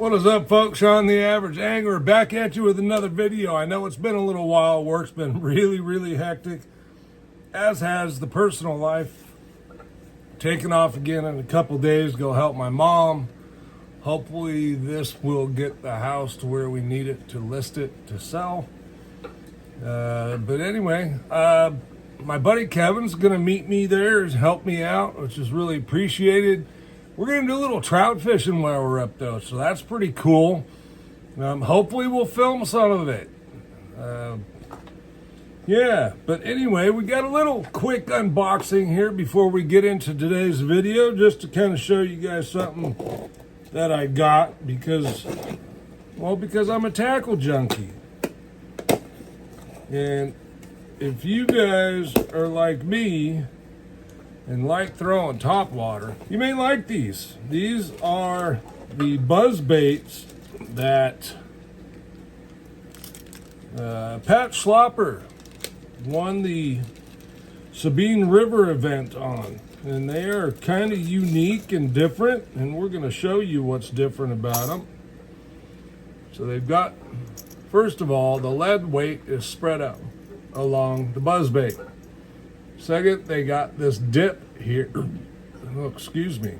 What is up, folks? Sean the Average Angler back at you with another video. I know it's been a little while. Work's been really hectic, as has the personal life. Taking off again in a couple days, go help my mom. Hopefully this will get the house to where we need it to list it to sell. But anyway, my buddy Kevin's gonna meet me there, help me out, which is really appreciated. We're going to do a little trout fishing while we're up, though, so that's pretty cool. Hopefully we'll film some of it. Yeah, but anyway, we got a little quick unboxing here before we get into today's video, just to kind of show you guys something that I got because I'm a tackle junkie. And if you guys are like me, and like throwing top water, you may like these. These are the buzz baits that Pat Schlopper won the Sabine River event on. And they are kind of unique and different, and we're going to show you what's different about them. So they've got, first of all, the lead weight is spread out along the buzz bait. Second, they got this dip here. Oh, excuse me.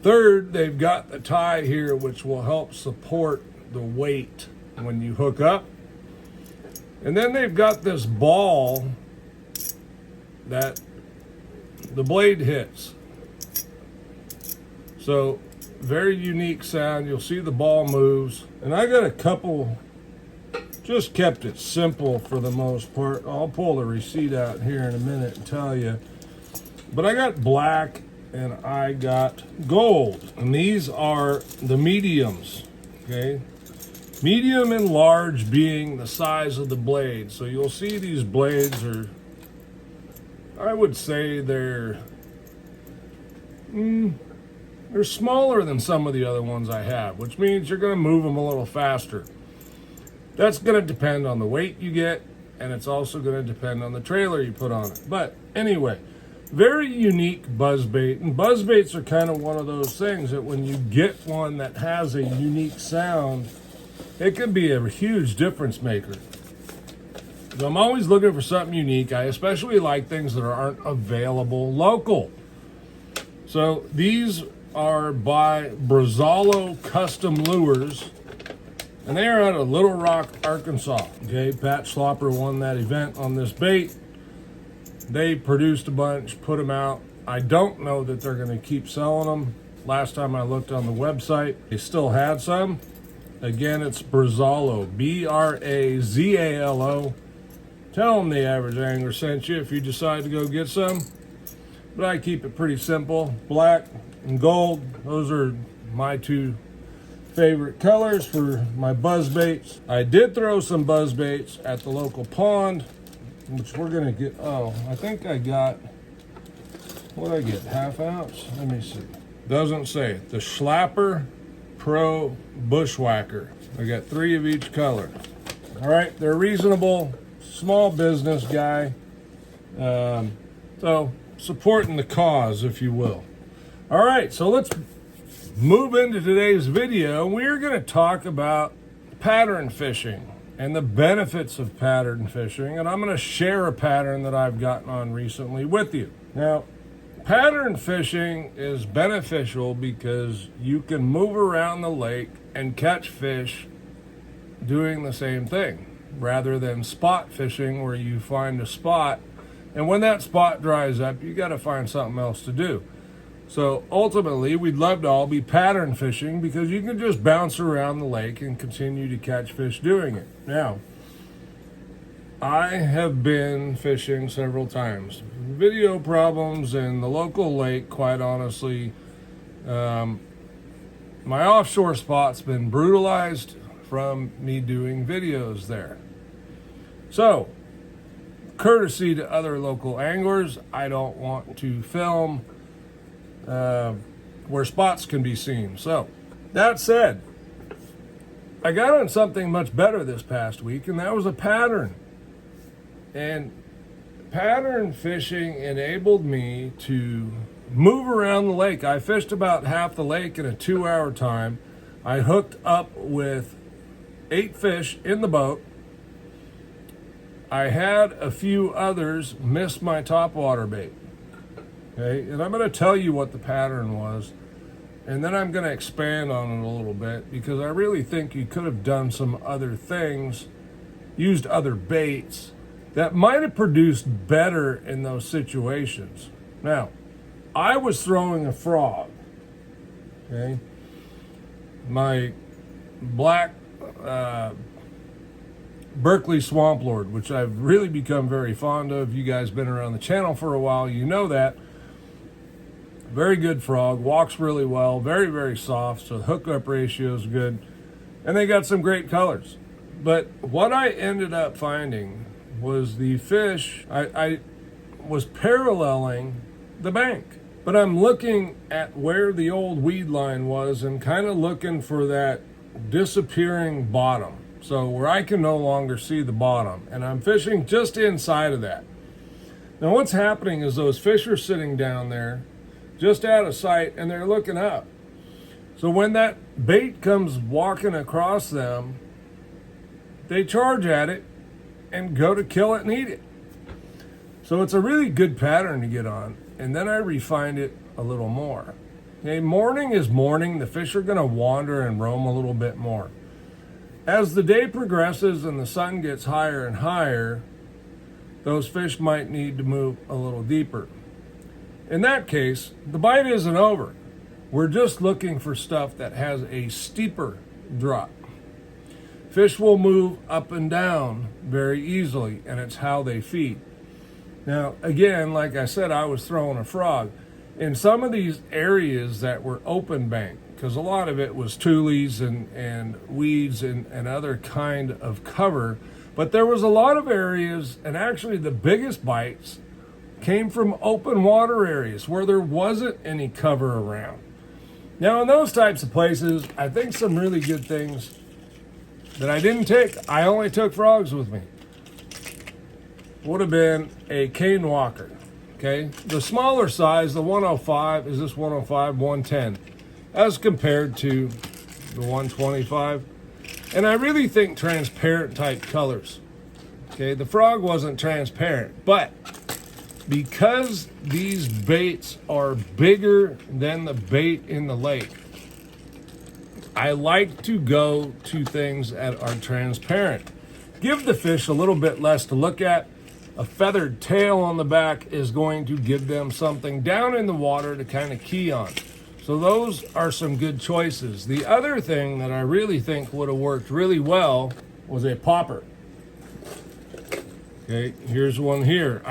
Third, they've got the tie here, which will help support the weight when you hook up. And then they've got this ball that the blade hits. So, very unique sound. You'll see the ball moves. And I got a couple. Just kept it simple for the most part. I'll pull the receipt out here in a minute and tell you. But I got black and I got gold. And these are the mediums, okay? Medium and large being the size of the blade. So you'll see these blades are, I would say they're smaller than some of the other ones I have, which means you're gonna move them a little faster. That's going to depend on the weight you get, and it's also going to depend on the trailer you put on it. But anyway, very unique buzzbait. And buzzbaits are kind of one of those things that when you get one that has a unique sound, it can be a huge difference maker. So I'm always looking for something unique. I especially like things that aren't available local. So these are by Brazalo Custom Lures. And they are out of Little Rock, Arkansas. Okay, Pat Schlopper won that event on this bait. They produced a bunch, put them out. I don't know that they're going to keep selling them. Last time I looked on the website, they still had some. Again, it's Brazalo, B-R-A-Z-A-L-O. Tell them the Average Angler sent you if you decide to go get some. But I keep it pretty simple. Black and gold, those are my two favorite colors for my buzz baits. I did throw some buzz baits at the local pond, which we're gonna get. Oh, I think I got, what did I get, ½ ounce? Let me see. Doesn't say. The Schlopper Pro Bushwhacker. I got 3 of each color. All right, they're reasonable, small business guy. So supporting the cause, if you will. All right, so let's move into today's video. We're going to talk about pattern fishing and the benefits of pattern fishing, and I'm going to share a pattern that I've gotten on recently with you. Now, pattern fishing is beneficial because you can move around the lake and catch fish doing the same thing rather than spot fishing where you find a spot, and when that spot dries up, you got to find something else to do. So ultimately, we'd love to all be pattern fishing because you can just bounce around the lake and continue to catch fish doing it. Now, I have been fishing several times. Video problems in the local lake, quite honestly. My offshore spot's been brutalized from me doing videos there. So, courtesy to other local anglers, I don't want to film where spots can be seen. So, that said, I got on something much better this past week, and that was a pattern. And pattern fishing enabled me to move around the lake. I fished about half the lake in a 2-hour time. I hooked up with 8 fish in the boat. I had a few others miss my topwater bait. Okay, and I'm going to tell you what the pattern was, and then I'm going to expand on it a little bit, because I really think you could have done some other things, used other baits that might have produced better in those situations. Now, I was throwing a frog, okay? My black Berkeley Swamp Lord, which I've really become very fond of. You guys been around the channel for a while, you know that. Very good frog, walks really well, very, very soft, so the hookup ratio is good, and they got some great colors. But what I ended up finding was the fish, I was paralleling the bank, but I'm looking at where the old weed line was and kind of looking for that disappearing bottom, so where I can no longer see the bottom, and I'm fishing just inside of that. Now what's happening is those fish are sitting down there just out of sight, and they're looking up. So when that bait comes walking across them, they charge at it and go to kill it and eat it. So it's a really good pattern to get on, and then I refined it a little more. Okay, morning is morning. The fish are going to wander and roam a little bit more. As the day progresses and the sun gets higher and higher, those fish might need to move a little deeper. In that case, the bite isn't over. We're just looking for stuff that has a steeper drop. Fish will move up and down very easily, and it's how they feed. Now, again, like I said, I was throwing a frog. In some of these areas that were open bank, because a lot of it was tules and weeds and other kind of cover, but there was a lot of areas, and actually the biggest bites came from open water areas where there wasn't any cover around. Now, in those types of places, I think some really good things that I didn't take, I only took frogs with me, would have been a cane walker, okay? The smaller size, the 105, is this 105, 110, as compared to the 125. And I really think transparent type colors, okay? The frog wasn't transparent, but because these baits are bigger than the bait in the lake, I like to go to things that are transparent. Give the fish a little bit less to look at. A feathered tail on the back is going to give them something down in the water to kind of key on. So those are some good choices. The other thing that I really think would have worked really well was a popper. Okay, here's one here.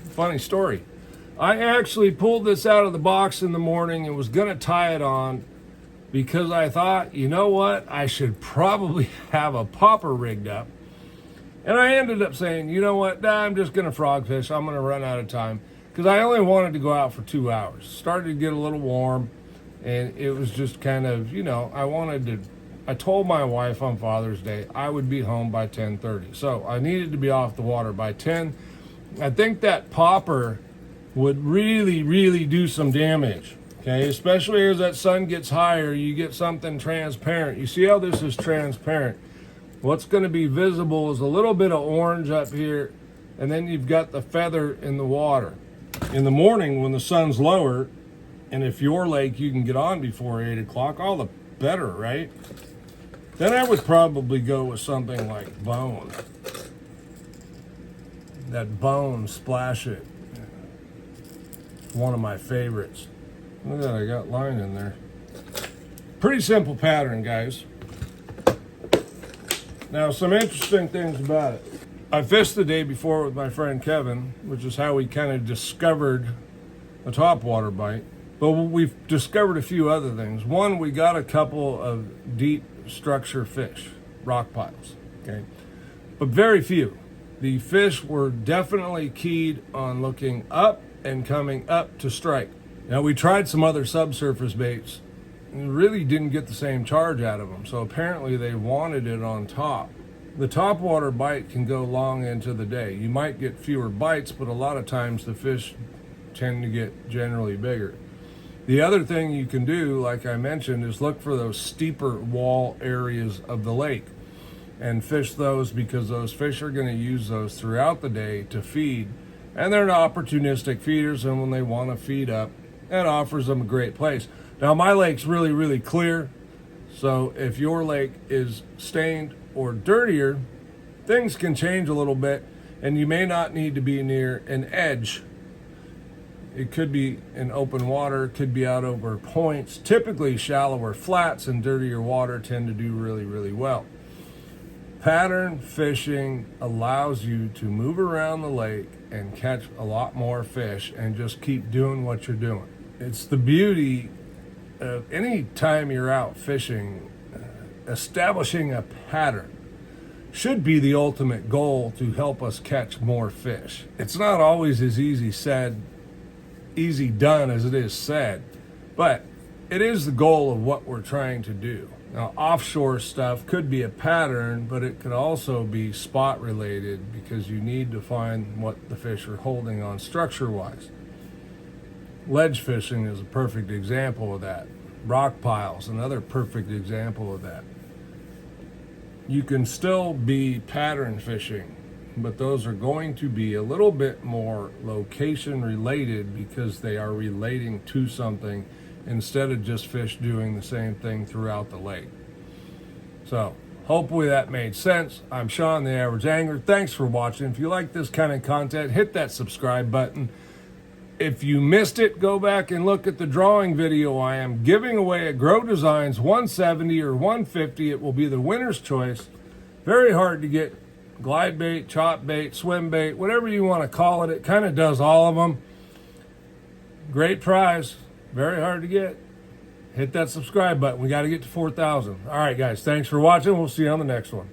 Funny story. I actually pulled this out of the box in the morning and was gonna tie it on because I thought, you know what, I should probably have a popper rigged up. And I ended up saying, you know what, nah, I'm just gonna frog fish. I'm gonna run out of time, because I only wanted to go out for 2 hours. Started to get a little warm, and it was just kind of, you know, I told my wife on Father's Day I would be home by 10:30. So I needed to be off the water by 10. I think that popper would really, really do some damage. Okay, especially as that sun gets higher, you get something transparent. You see how this is transparent? What's going to be visible is a little bit of orange up here, and then you've got the feather in the water. In the morning when the sun's lower, and if your lake you can get on before 8 o'clock, all the better, right? Then I would probably go with something like bone. That bone, Splash It. One of my favorites. Look at that, I got line in there. Pretty simple pattern, guys. Now, some interesting things about it. I fished the day before with my friend Kevin, which is how we kind of discovered a topwater bite. But we've discovered a few other things. One, we got a couple of deep structure fish, rock piles, okay? But very few. The fish were definitely keyed on looking up and coming up to strike. Now, we tried some other subsurface baits and really didn't get the same charge out of them. So apparently they wanted it on top. The topwater bite can go long into the day. You might get fewer bites, but a lot of times the fish tend to get generally bigger. The other thing you can do, like I mentioned, is look for those steeper wall areas of the lake and fish those, because those fish are going to use those throughout the day to feed. And they're opportunistic feeders, and when they want to feed up, that offers them a great place. Now, my lake's really, really clear, so if your lake is stained or dirtier, things can change a little bit, and you may not need to be near an edge. It could be in open water, it could be out over points. Typically, shallower flats and dirtier water tend to do really, really well. Pattern fishing allows you to move around the lake and catch a lot more fish and just keep doing what you're doing. It's the beauty of any time you're out fishing, establishing a pattern should be the ultimate goal to help us catch more fish. It's not always as easy done as it is said, but it is the goal of what we're trying to do. Now, offshore stuff could be a pattern, but it could also be spot related, because you need to find what the fish are holding on structure wise. Ledge fishing is a perfect example of that. Rock piles, another perfect example of that. You can still be pattern fishing, but those are going to be a little bit more location related, because they are relating to something instead of just fish doing the same thing throughout the lake. So hopefully that made sense. I'm Sean, the Average Angler. Thanks for watching. If you like this kind of content, hit that subscribe button. If you missed it, go back and look at the drawing video. I am giving away a Grow Designs 170 or 150. It will be the winner's choice. Very hard to get. Glide bait, chop bait, swim bait, whatever you want to call it. It kind of does all of them. Great prize. Very hard to get. Hit that subscribe button. We got to get to 4,000. All right, guys. Thanks for watching. We'll see you on the next one.